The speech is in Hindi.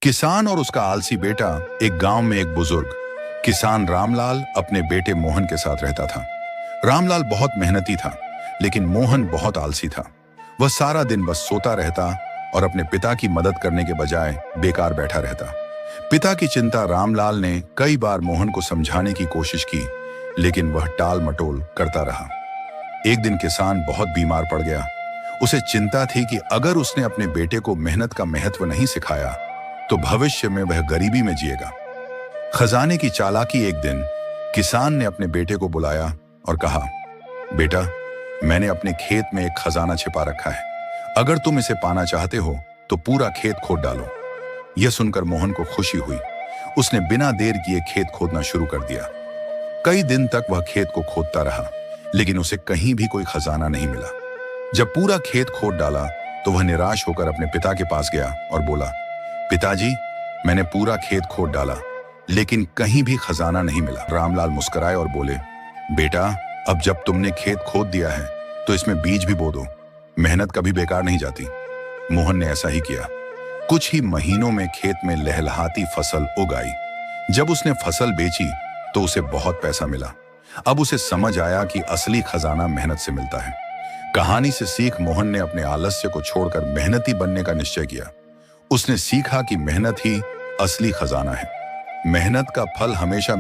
किसान और उसका आलसी बेटा। एक गांव में एक बुजुर्ग किसान रामलाल अपने बेटे मोहन के साथ रहता था। रामलाल बहुत मेहनती था, लेकिन मोहन बहुत आलसी था। वह सारा दिन बस सोता रहता और अपने पिता की मदद करने के बजाय बेकार बैठा रहता। पिता की चिंता रामलाल ने कई बार मोहन को समझाने की कोशिश की, लेकिन वह टाल मटोल करता रहा। एक दिन किसान बहुत बीमार पड़ गया। उसे चिंता थी कि अगर उसने अपने बेटे को मेहनत का महत्व नहीं सिखाया तो भविष्य में वह गरीबी में जिएगा। खजाने की चालाकी। एक दिन किसान ने अपने बेटे को बुलाया और कहा, बेटा, मैंने अपने खेत में एक खजाना छिपा रखा है। अगर तुम इसे पाना चाहते हो तो पूरा खेत खोद डालो। यह सुनकर मोहन को खुशी हुई। उसने बिना देर किए खेत खोदना शुरू कर दिया। कई दिन तक वह खेत को खोदता रहा, लेकिन उसे कहीं भी कोई खजाना नहीं मिला। जब पूरा खेत खोद डाला तो वह निराश होकर अपने पिता के पास गया और बोला, पिताजी, मैंने पूरा खेत खोद डाला, लेकिन कहीं भी खजाना नहीं मिला। रामलाल मुस्कुराए और बोले, बेटा, अब जब तुमने खेत खोद दिया है तो इसमें बीज भी बो दो। मेहनत कभी बेकार नहीं जाती। मोहन ने ऐसा ही किया। कुछ ही महीनों में खेत में लहलहाती फसल उग आई। जब उसने फसल बेची तो उसे बहुत पैसा मिला। अब उसे समझ आया कि असली खजाना मेहनत से मिलता है। कहानी से सीख, मोहन ने अपने आलस्य को छोड़कर मेहनती बनने का निश्चय किया। उसने सीखा कि मेहनत ही असली खजाना है। मेहनत का फल हमेशा